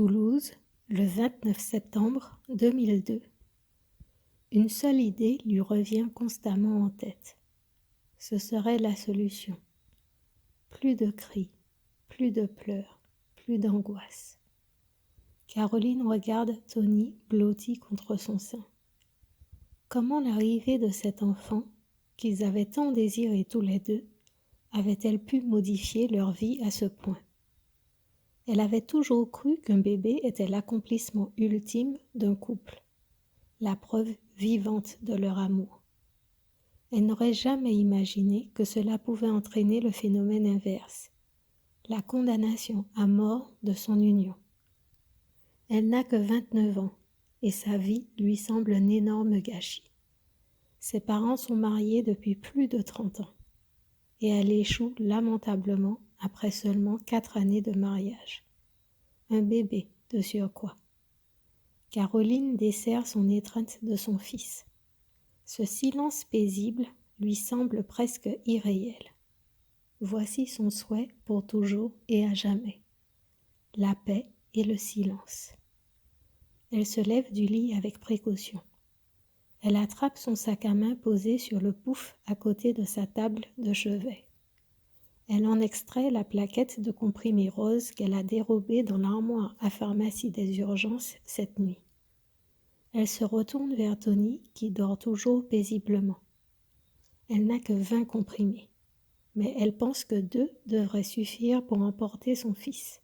Toulouse, le 29 septembre 2002. Une seule idée lui revient constamment en tête. Ce serait la solution. Plus de cris, plus de pleurs, plus d'angoisse. Caroline regarde Tony blotti contre son sein. Comment l'arrivée de cet enfant, qu'ils avaient tant désiré tous les deux, avait-elle pu modifier leur vie à ce point? Elle avait toujours cru qu'un bébé était l'accomplissement ultime d'un couple, la preuve vivante de leur amour. Elle n'aurait jamais imaginé que cela pouvait entraîner le phénomène inverse, la condamnation à mort de son union. Elle n'a que 29 ans et sa vie lui semble un énorme gâchis. Ses parents sont mariés depuis plus de 30 ans et elle échoue lamentablement après seulement 4 années de mariage. Un bébé de surcroît. Caroline dessert son étreinte de son fils. Ce silence paisible lui semble presque irréel. Voici son souhait pour toujours et à jamais. La paix et le silence. Elle se lève du lit avec précaution. Elle attrape son sac à main posé sur le pouf à côté de sa table de chevet. Elle en extrait la plaquette de comprimés roses qu'elle a dérobée dans l'armoire à pharmacie des urgences cette nuit. Elle se retourne vers Tony qui dort toujours paisiblement. Elle n'a que 20 comprimés, mais elle pense que 2 devraient suffire pour emporter son fils.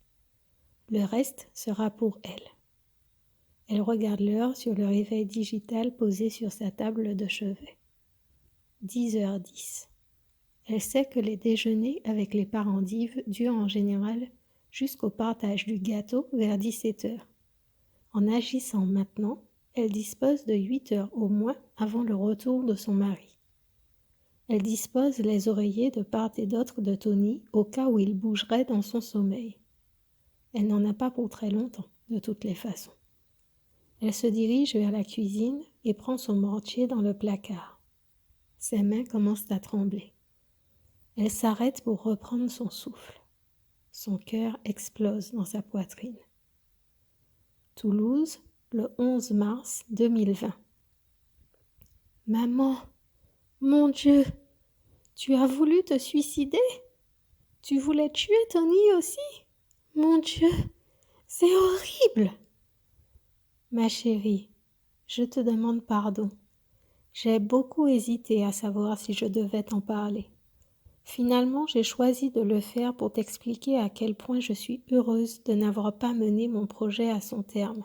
Le reste sera pour elle. Elle regarde l'heure sur le réveil digital posé sur sa table de chevet. 10h10. Elle sait que les déjeuners avec les parents d'Yves durent en général jusqu'au partage du gâteau vers 17h. En agissant maintenant, elle dispose de 8 heures au moins avant le retour de son mari. Elle dispose les oreillers de part et d'autre de Tony au cas où il bougerait dans son sommeil. Elle n'en a pas pour très longtemps, de toutes les façons. Elle se dirige vers la cuisine et prend son mortier dans le placard. Ses mains commencent à trembler. Elle s'arrête pour reprendre son souffle. Son cœur explose dans sa poitrine. Toulouse, le 11 mars 2020. Maman, mon Dieu, tu as voulu te suicider? Tu voulais tuer Tony aussi? Mon Dieu, c'est horrible! Ma chérie, je te demande pardon. J'ai beaucoup hésité à savoir si je devais t'en parler. Finalement, j'ai choisi de le faire pour t'expliquer à quel point je suis heureuse de n'avoir pas mené mon projet à son terme.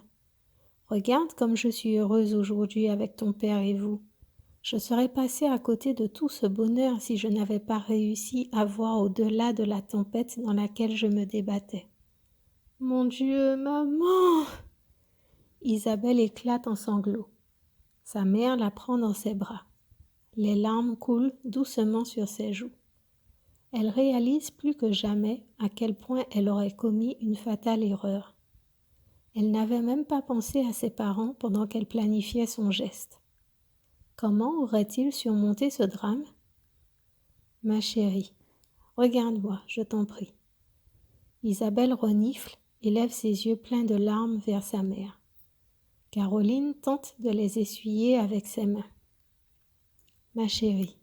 Regarde comme je suis heureuse aujourd'hui avec ton père et vous. Je serais passée à côté de tout ce bonheur si je n'avais pas réussi à voir au-delà de la tempête dans laquelle je me débattais. Mon Dieu, maman! Isabelle éclate en sanglots. Sa mère la prend dans ses bras. Les larmes coulent doucement sur ses joues. Elle réalise plus que jamais à quel point elle aurait commis une fatale erreur. Elle n'avait même pas pensé à ses parents pendant qu'elle planifiait son geste. Comment aurait-il surmonté ce drame? Ma chérie, regarde-moi, je t'en prie. Isabelle renifle et lève ses yeux pleins de larmes vers sa mère. Caroline tente de les essuyer avec ses mains. Ma chérie,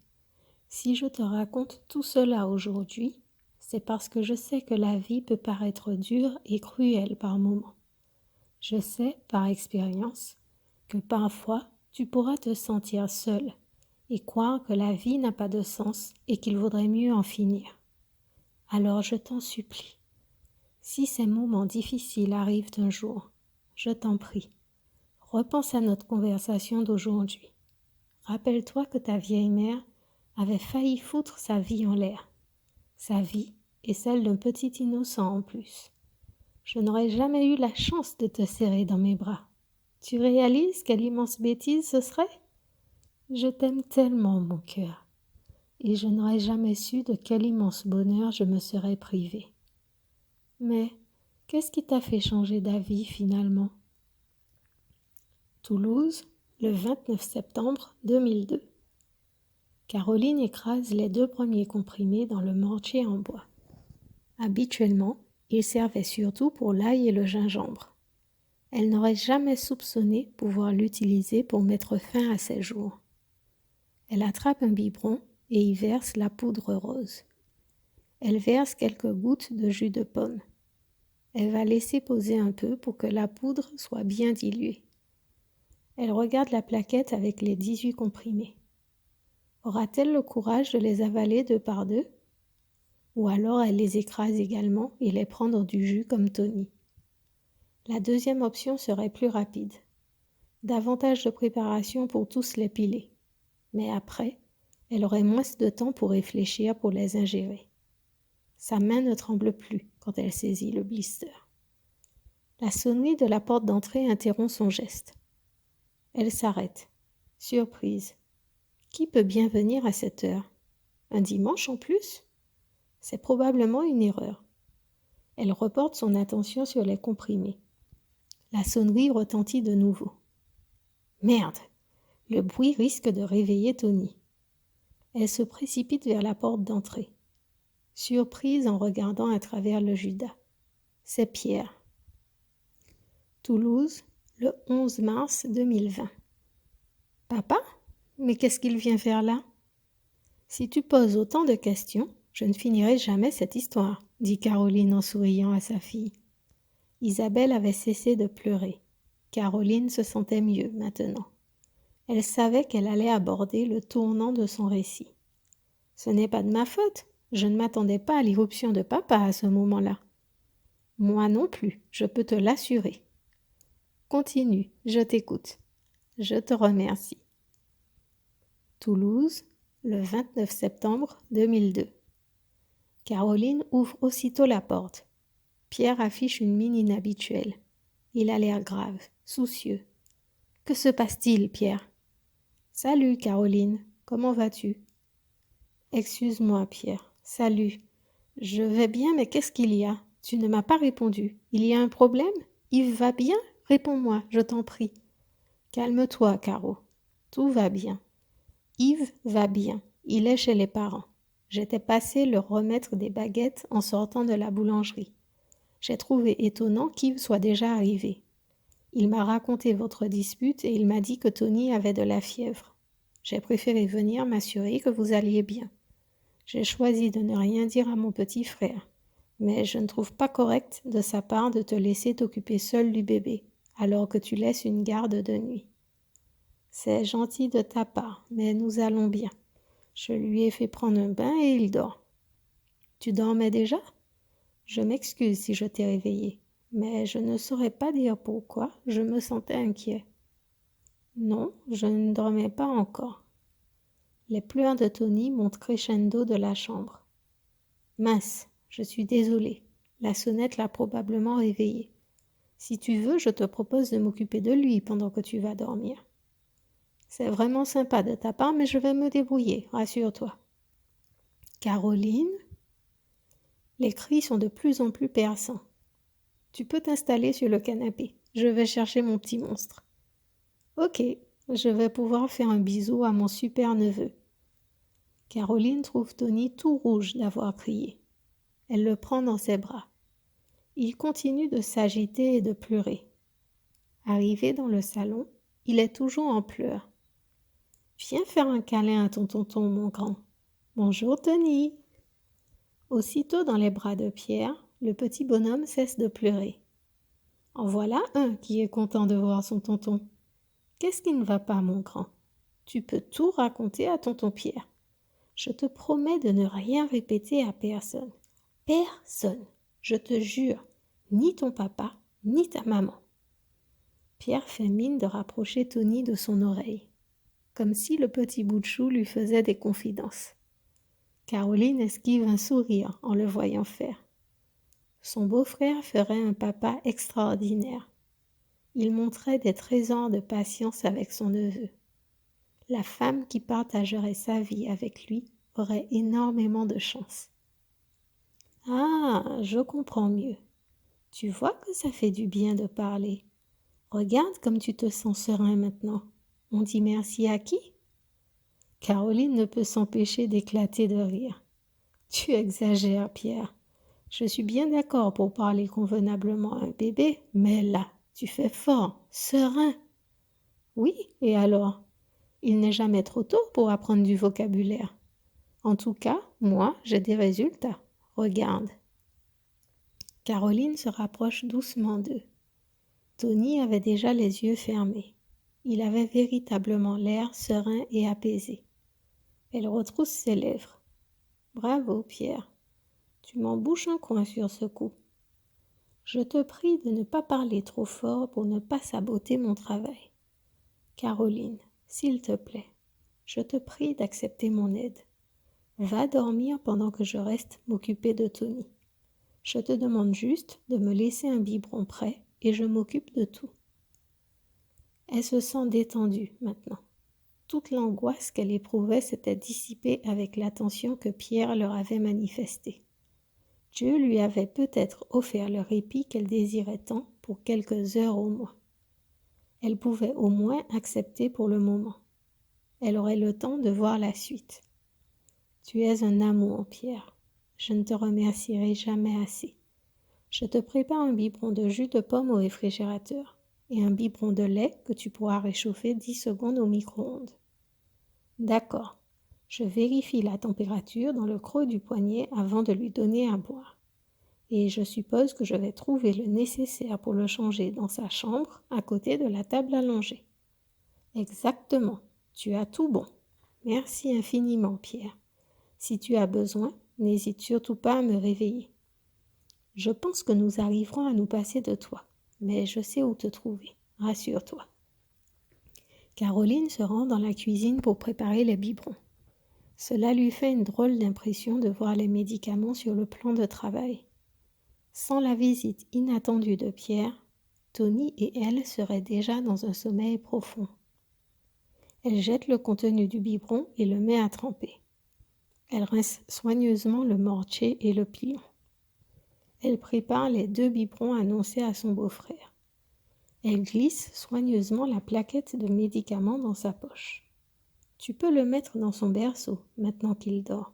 si je te raconte tout cela aujourd'hui, c'est parce que je sais que la vie peut paraître dure et cruelle par moments. Je sais, par expérience, que parfois tu pourras te sentir seule et croire que la vie n'a pas de sens et qu'il vaudrait mieux en finir. Alors je t'en supplie, si ces moments difficiles arrivent un jour, je t'en prie, repense à notre conversation d'aujourd'hui. Rappelle-toi que ta vieille mère avait failli foutre sa vie en l'air. Sa vie et celle d'un petit innocent en plus. Je n'aurais jamais eu la chance de te serrer dans mes bras. Tu réalises quelle immense bêtise ce serait? Je t'aime tellement, mon cœur, et je n'aurais jamais su de quel immense bonheur je me serais privée. Mais qu'est-ce qui t'a fait changer d'avis finalement? Toulouse, le 29 septembre 2002. Caroline écrase les 2 premiers comprimés dans le mortier en bois. Habituellement, il servait surtout pour l'ail et le gingembre, Elle n'aurait jamais soupçonné pouvoir l'utiliser pour mettre fin à ses jours. Elle attrape un biberon et y verse la poudre rose. Elle verse quelques gouttes de jus de pomme. Elle va laisser poser un peu pour que la poudre soit bien diluée. Elle regarde la plaquette avec les 18 comprimés. Aura-t-elle le courage de les avaler deux par deux? Ou alors elle les écrase également et les prend dans du jus comme Tony. La deuxième option serait plus rapide. Davantage de préparation pour tous les piler. Mais après, elle aurait moins de temps pour réfléchir pour les ingérer. Sa main ne tremble plus quand elle saisit le blister. La sonnerie de la porte d'entrée interrompt son geste. Elle s'arrête. Surprise. Qui peut bien venir à cette heure? Un dimanche en plus? C'est probablement une erreur. Elle reporte son attention sur les comprimés. La sonnerie retentit de nouveau. Merde! Le bruit risque de réveiller Tony. Elle se précipite vers la porte d'entrée. Surprise en regardant à travers le Judas. C'est Pierre. Toulouse, le 11 mars 2020. Papa? Mais qu'est-ce qu'il vient faire là? Si tu poses autant de questions, je ne finirai jamais cette histoire, dit Caroline en souriant à sa fille. Isabelle avait cessé de pleurer. Caroline se sentait mieux maintenant. Elle savait qu'elle allait aborder le tournant de son récit. Ce n'est pas de ma faute. Je ne m'attendais pas à l'irruption de papa à ce moment-là. Moi non plus, je peux te l'assurer. Continue, je t'écoute. Je te remercie. Toulouse, le 29 septembre 2002. Caroline ouvre aussitôt la porte. Pierre affiche une mine inhabituelle. Il a l'air grave, soucieux. Que se passe-t-il, Pierre? Salut, Caroline. Comment vas-tu? Excuse-moi, Pierre. Salut. Je vais bien, mais qu'est-ce qu'il y a? Tu ne m'as pas répondu. Il y a un problème? Yves va bien? Réponds-moi, je t'en prie. Calme-toi, Caro. Tout va bien. Yves va bien. Il est chez les parents. J'étais passée leur remettre des baguettes en sortant de la boulangerie. J'ai trouvé étonnant qu'Yves soit déjà arrivé. Il m'a raconté votre dispute et il m'a dit que Tony avait de la fièvre. J'ai préféré venir m'assurer que vous alliez bien. J'ai choisi de ne rien dire à mon petit frère, mais je ne trouve pas correct de sa part de te laisser t'occuper seul du bébé, alors que tu laisses une garde de nuit. C'est gentil de ta part, mais nous allons bien. Je lui ai fait prendre un bain et il dort. Tu dormais déjà? Je m'excuse si je t'ai réveillé, mais je ne saurais pas dire pourquoi je me sentais inquiet. Non, je ne dormais pas encore. Les pleurs de Tony montent crescendo de la chambre. Mince, je suis désolée. La sonnette l'a probablement réveillé. Si tu veux, je te propose de m'occuper de lui pendant que tu vas dormir. C'est vraiment sympa de ta part, mais je vais me débrouiller, rassure-toi. Caroline? Les cris sont de plus en plus perçants. Tu peux t'installer sur le canapé. Je vais chercher mon petit monstre. Ok, je vais pouvoir faire un bisou à mon super neveu. Caroline trouve Tony tout rouge d'avoir crié. Elle le prend dans ses bras. Il continue de s'agiter et de pleurer. Arrivé dans le salon, il est toujours en pleurs. Viens faire un câlin à ton tonton, mon grand. Bonjour, Tony. Aussitôt dans les bras de Pierre, le petit bonhomme cesse de pleurer. En voilà un qui est content de voir son tonton. Qu'est-ce qui ne va pas, mon grand? Tu peux tout raconter à tonton Pierre. Je te promets de ne rien répéter à personne. Personne, je te jure, ni ton papa, ni ta maman. Pierre fait mine de rapprocher Tony de son oreille, comme si le petit bout de chou lui faisait des confidences. Caroline esquive un sourire en le voyant faire. Son beau-frère ferait un papa extraordinaire. Il montrait des trésors de patience avec son neveu. La femme qui partagerait sa vie avec lui aurait énormément de chance. Ah, je comprends mieux. Tu vois que ça fait du bien de parler. Regarde comme tu te sens serein maintenant. On dit merci à qui? Caroline ne peut s'empêcher d'éclater de rire. Tu exagères, Pierre. Je suis bien d'accord pour parler convenablement à un bébé, mais là, Tu fais fort, serein. Oui, et alors? Il n'est jamais trop tôt pour apprendre du vocabulaire. En tout cas, moi, j'ai des résultats. Regarde. Caroline se rapproche doucement d'eux. Tony avait déjà les yeux fermés. Il avait véritablement l'air serein et apaisé. Elle retrousse ses lèvres. Bravo, Pierre. Tu m'en bouches un coin sur ce coup. Je te prie de ne pas parler trop fort pour ne pas saboter mon travail. Caroline, s'il te plaît, je te prie d'accepter mon aide. Va dormir pendant que je reste m'occuper de Tony. Je te demande juste de me laisser un biberon prêt et je m'occupe de tout. Elle se sent détendue maintenant. Toute l'angoisse qu'elle éprouvait s'était dissipée avec l'attention que Pierre leur avait manifestée. Dieu lui avait peut-être offert le répit qu'elle désirait tant pour quelques heures au moins. Elle pouvait au moins accepter pour le moment. Elle aurait le temps de voir la suite. Tu es un amour, Pierre. Je ne te remercierai jamais assez. Je te prépare un biberon de jus de pomme au réfrigérateur et un biberon de lait que tu pourras réchauffer 10 secondes au micro-ondes. D'accord. Je vérifie la température dans le creux du poignet avant de lui donner à boire. Et je suppose que je vais trouver le nécessaire pour le changer dans sa chambre à côté de la table allongée. Exactement. Tu as tout bon. Merci infiniment, Pierre. Si tu as besoin, n'hésite surtout pas à me réveiller. Je pense que nous arriverons à nous passer de toi, mais je sais où te trouver. Rassure-toi. Caroline se rend dans la cuisine pour préparer les biberons. Cela lui fait une drôle d'impression de voir les médicaments sur le plan de travail. Sans la visite inattendue de Pierre, Tony et elle seraient déjà dans un sommeil profond. Elle jette le contenu du biberon et le met à tremper. Elle rince soigneusement le mortier et le pilon. Elle prépare les 2 biberons annoncés à son beau-frère. Elle glisse soigneusement la plaquette de médicaments dans sa poche. Tu peux le mettre dans son berceau maintenant qu'il dort.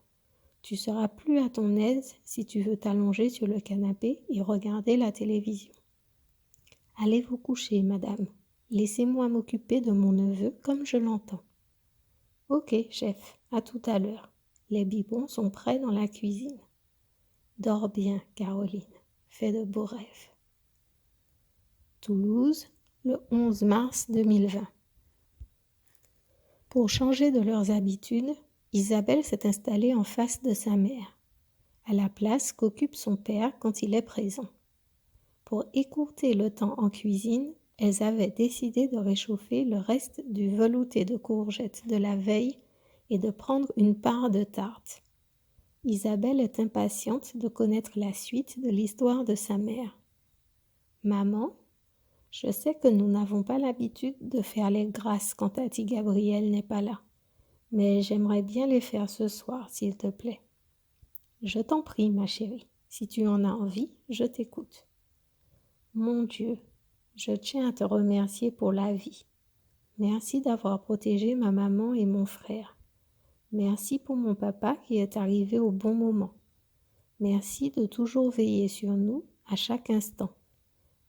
Tu seras plus à ton aise si tu veux t'allonger sur le canapé et regarder la télévision. Allez vous coucher, madame. Laissez-moi m'occuper de mon neveu comme je l'entends. Ok, chef, à tout à l'heure. Les biberons sont prêts dans la cuisine. Dors bien, Caroline. Fais de beaux rêves. Toulouse, le 11 mars 2020. Pour changer de leurs habitudes, Isabelle s'est installée en face de sa mère, à la place qu'occupe son père quand il est présent. Pour écourter le temps en cuisine, elles avaient décidé de réchauffer le reste du velouté de courgettes de la veille et de prendre une part de tarte. Isabelle est impatiente de connaître la suite de l'histoire de sa mère. Maman, je sais que nous n'avons pas l'habitude de faire les grâces quand Tati Gabrielle n'est pas là, mais j'aimerais bien les faire ce soir, s'il te plaît. Je t'en prie, ma chérie, si tu en as envie, je t'écoute. Mon Dieu, je tiens à te remercier pour la vie. Merci d'avoir protégé ma maman et mon frère. Merci pour mon papa qui est arrivé au bon moment. Merci de toujours veiller sur nous à chaque instant.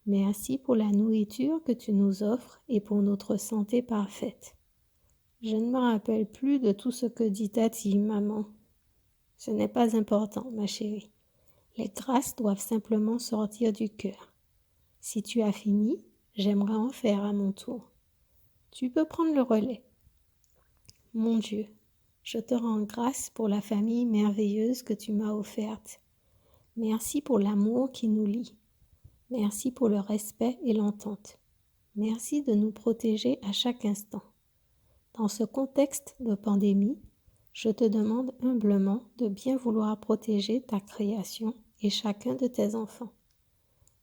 Merci pour la nourriture que tu nous offres et pour notre santé parfaite. Je ne me rappelle plus de tout ce que dit Tati, maman. Ce n'est pas important, ma chérie. Les grâces doivent simplement sortir du cœur. Si tu as fini, j'aimerais en faire à mon tour. Tu peux prendre le relais. Mon Dieu, je te rends grâce pour la famille merveilleuse que tu m'as offerte. Merci pour l'amour qui nous lie. Merci pour le respect et l'entente. Merci de nous protéger à chaque instant. Dans ce contexte de pandémie, je te demande humblement de bien vouloir protéger ta création et chacun de tes enfants.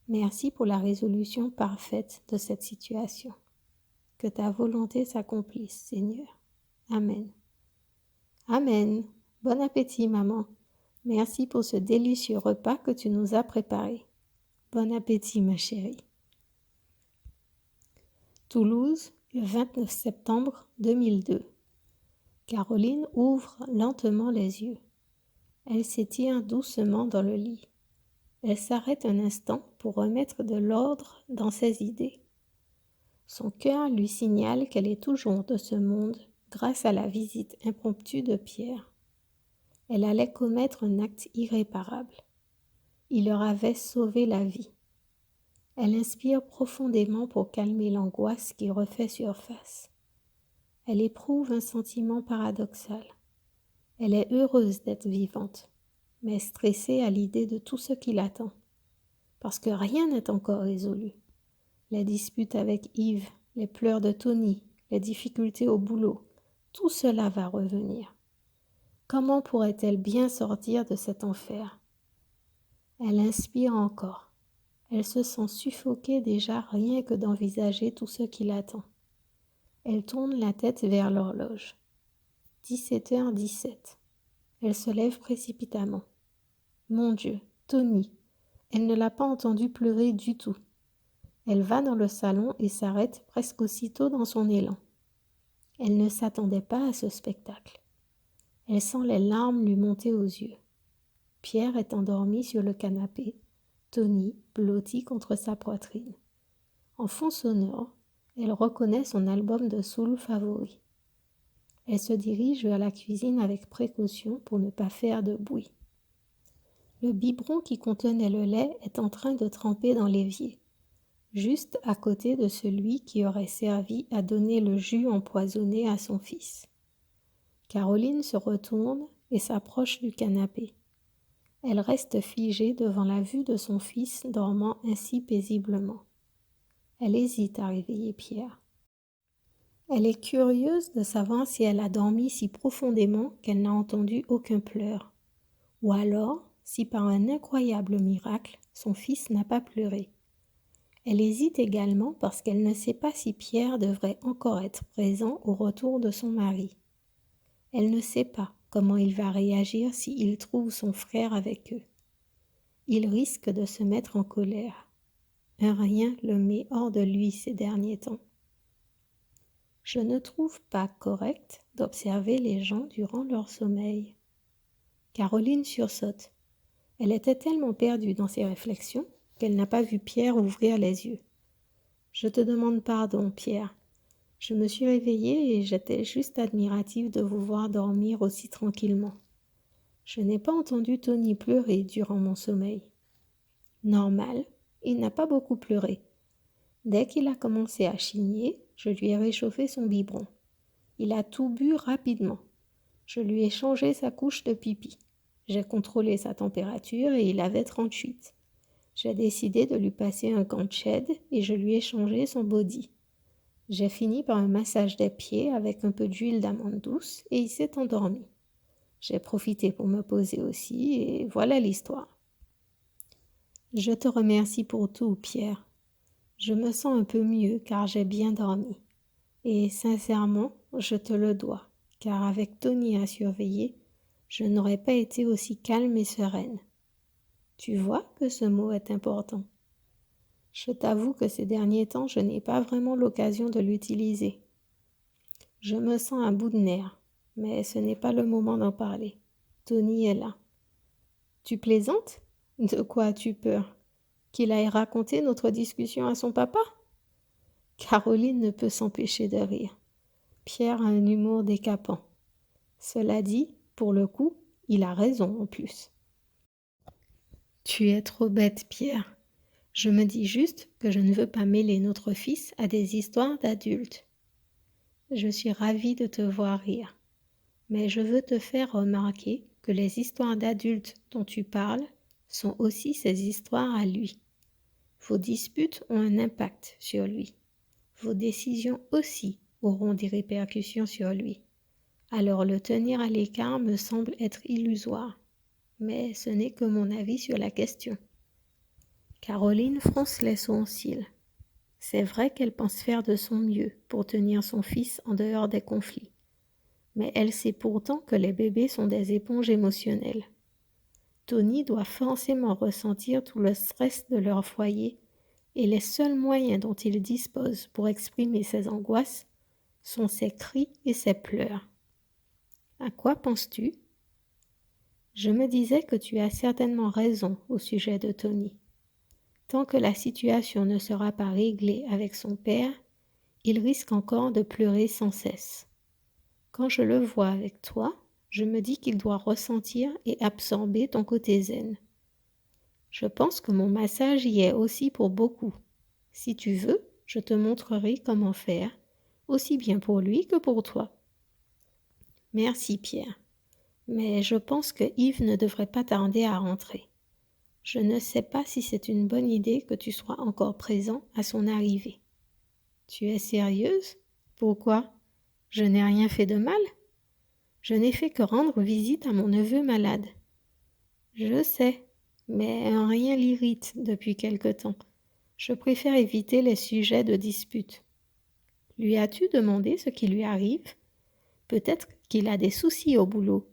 Merci pour la résolution parfaite de cette situation. Que ta volonté s'accomplisse, Seigneur. Amen. Amen. Bon appétit, maman. Merci pour ce délicieux repas que tu nous as préparé. Bon appétit, ma chérie. Toulouse, le 29 septembre 2002. Caroline ouvre lentement les yeux. Elle s'étire doucement dans le lit. Elle s'arrête un instant pour remettre de l'ordre dans ses idées. Son cœur lui signale qu'elle est toujours de ce monde grâce à la visite impromptue de Pierre. Elle allait commettre un acte irréparable. Il leur avait sauvé la vie. Elle inspire profondément pour calmer l'angoisse qui refait surface. Elle éprouve un sentiment paradoxal. Elle est heureuse d'être vivante, mais stressée à l'idée de tout ce qui l'attend, parce que rien n'est encore résolu. Les disputes avec Yves, les pleurs de Tony, les difficultés au boulot, tout cela va revenir. Comment pourrait-elle bien sortir de cet enfer? Elle inspire encore. Elle se sent suffoquée déjà rien que d'envisager tout ce qui l'attend. Elle tourne la tête vers l'horloge. 17h17. Elle se lève précipitamment. Mon Dieu, Tony. Elle ne l'a pas entendu pleurer du tout. Elle va dans le salon et s'arrête presque aussitôt dans son élan. Elle ne s'attendait pas à ce spectacle. Elle sent les larmes lui monter aux yeux. Pierre est endormi sur le canapé, Tony blotti contre sa poitrine. En fond sonore, elle reconnaît son album de soul favori. Elle se dirige vers la cuisine avec précaution pour ne pas faire de bruit. Le biberon qui contenait le lait est en train de tremper dans l'évier, juste à côté de celui qui aurait servi à donner le jus empoisonné à son fils. Caroline se retourne et s'approche du canapé. Elle reste figée devant la vue de son fils dormant ainsi paisiblement. Elle hésite à réveiller Pierre. Elle est curieuse de savoir si elle a dormi si profondément qu'elle n'a entendu aucun pleur, ou alors si par un incroyable miracle son fils n'a pas pleuré. Elle hésite également parce qu'elle ne sait pas si Pierre devrait encore être présent au retour de son mari. Elle ne sait pas comment il va réagir s'il trouve son frère avec eux. Il risque de se mettre en colère. Un rien le met hors de lui ces derniers temps. Je ne trouve pas correct d'observer les gens durant leur sommeil. Caroline sursaute. Elle était tellement perdue dans ses réflexions qu'elle n'a pas vu Pierre ouvrir les yeux. « Je te demande pardon, Pierre. Je me suis réveillée et j'étais juste admirative de vous voir dormir aussi tranquillement. Je n'ai pas entendu Tony pleurer durant mon sommeil. » Normal, il n'a pas beaucoup pleuré. Dès qu'il a commencé à chigner, je lui ai réchauffé son biberon. Il a tout bu rapidement. Je lui ai changé sa couche de pipi. J'ai contrôlé sa température et il avait 38. J'ai décidé de lui passer un gant de shed et je lui ai changé son body. J'ai fini par un massage des pieds avec un peu d'huile d'amande douce et il s'est endormi. J'ai profité pour me poser aussi et voilà l'histoire. Je te remercie pour tout, Pierre. Je me sens un peu mieux car j'ai bien dormi. Et sincèrement, je te le dois, car avec Tony à surveiller, je n'aurais pas été aussi calme et sereine. Tu vois que ce mot est important. Je t'avoue que ces derniers temps, je n'ai pas vraiment l'occasion de l'utiliser. Je me sens à bout de nerfs, mais ce n'est pas le moment d'en parler. Tony est là. Tu plaisantes? De quoi as-tu peur? Qu'il aille raconter notre discussion à son papa? Caroline ne peut s'empêcher de rire. Pierre a un humour décapant. Cela dit, pour le coup, il a raison en plus. Tu es trop bête, Pierre. Je me dis juste que je ne veux pas mêler notre fils à des histoires d'adultes. Je suis ravie de te voir rire, mais je veux te faire remarquer que les histoires d'adultes dont tu parles sont aussi ses histoires à lui. Vos disputes ont un impact sur lui. Vos décisions aussi auront des répercussions sur lui. Alors le tenir à l'écart me semble être illusoire. Mais ce n'est que mon avis sur la question. Caroline fronce les sourcils. C'est vrai qu'elle pense faire de son mieux pour tenir son fils en dehors des conflits. Mais elle sait pourtant que les bébés sont des éponges émotionnelles. Tony doit forcément ressentir tout le stress de leur foyer et les seuls moyens dont il dispose pour exprimer ses angoisses sont ses cris et ses pleurs. À quoi penses-tu? Je me disais que tu as certainement raison au sujet de Tony. Tant que la situation ne sera pas réglée avec son père, il risque encore de pleurer sans cesse. Quand je le vois avec toi, je me dis qu'il doit ressentir et absorber ton côté zen. Je pense que mon massage y est aussi pour beaucoup. Si tu veux, je te montrerai comment faire, aussi bien pour lui que pour toi. Merci Pierre, mais je pense que Yves ne devrait pas tarder à rentrer. Je ne sais pas si c'est une bonne idée que tu sois encore présent à son arrivée. Tu es sérieuse? Pourquoi? Je n'ai rien fait de mal? Je n'ai fait que rendre visite à mon neveu malade. Je sais, mais rien l'irrite depuis quelque temps. Je préfère éviter les sujets de dispute. Lui as-tu demandé ce qui lui arrive? Peut-être qu'il a des soucis au boulot.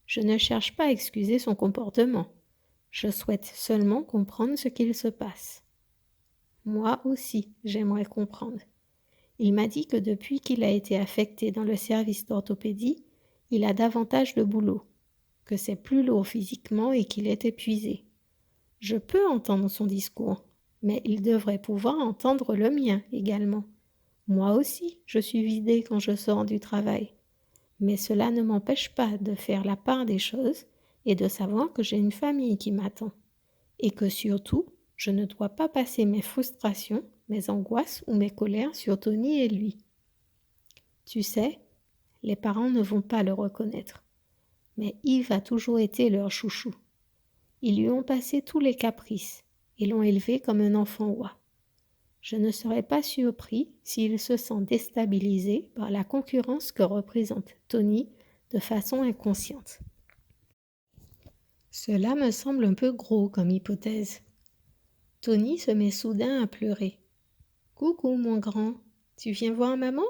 Je ne cherche pas à excuser son comportement. Je souhaite seulement comprendre ce qu'il se passe. Moi aussi, j'aimerais comprendre. Il m'a dit que depuis qu'il a été affecté dans le service d'orthopédie, il a davantage de boulot, que c'est plus lourd physiquement et qu'il est épuisé. Je peux entendre son discours, mais il devrait pouvoir entendre le mien également. Moi aussi, je suis vidée quand je sors du travail. Mais cela ne m'empêche pas de faire la part des choses et de savoir que j'ai une famille qui m'attend. Et que surtout, je ne dois pas passer mes frustrations, mes angoisses ou mes colères sur Tony et lui. Tu sais, les parents ne vont pas le reconnaître. Mais Yves a toujours été leur chouchou. Ils lui ont passé tous les caprices et l'ont élevé comme un enfant roi. Je ne serais pas surpris s'il se sent déstabilisé par la concurrence que représente Tony de façon inconsciente. Cela me semble un peu gros comme hypothèse. Tony se met soudain à pleurer. « Coucou mon grand, tu viens voir maman ?»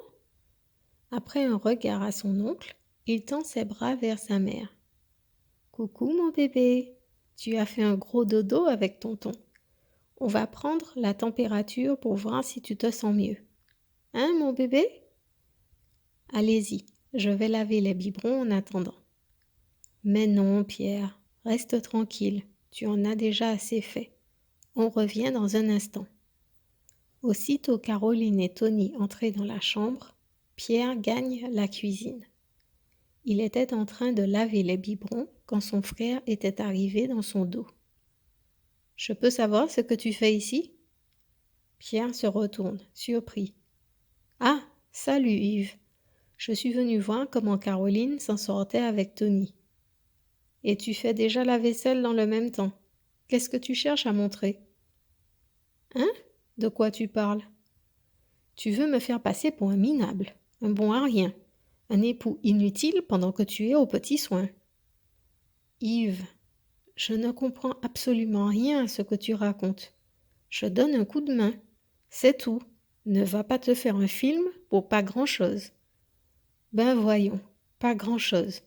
Après un regard à son oncle, il tend ses bras vers sa mère. « Coucou mon bébé, tu as fait un gros dodo avec tonton. On va prendre la température pour voir si tu te sens mieux. Hein, mon bébé? Allez-y, je vais laver les biberons en attendant. Mais non, Pierre, reste tranquille, tu en as déjà assez fait. On revient dans un instant. Aussitôt Caroline et Tony entrés dans la chambre, Pierre gagne la cuisine. Il était en train de laver les biberons quand son frère était arrivé dans son dos. « Je peux savoir ce que tu fais ici ?» Pierre se retourne, surpris. « Ah, salut Yves. Je suis venu voir comment Caroline s'en sortait avec Tony. »« Et tu fais déjà la vaisselle dans le même temps. Qu'est-ce que tu cherches à montrer ?»« Hein? De quoi tu parles ? Tu veux me faire passer pour un minable, un bon à rien, un époux inutile pendant que tu es aux petits soins. »« Yves, je ne comprends absolument rien à ce que tu racontes. Je donne un coup de main. C'est tout. Ne va pas te faire un film pour pas grand-chose. » Ben voyons, pas grand-chose.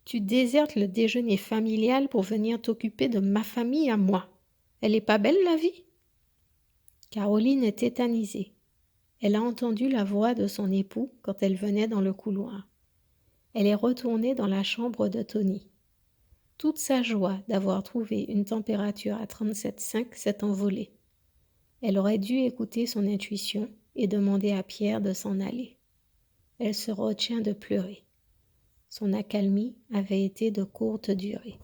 Tu désertes le déjeuner familial pour venir t'occuper de ma famille à moi. Elle est pas belle la vie? Caroline est tétanisée. Elle a entendu la voix de son époux quand elle venait dans le couloir. Elle est retournée dans la chambre de Tony. Toute sa joie d'avoir trouvé une température à 37,5 s'est envolée. Elle aurait dû écouter son intuition et demander à Pierre de s'en aller. Elle se retient de pleurer. Son accalmie avait été de courte durée.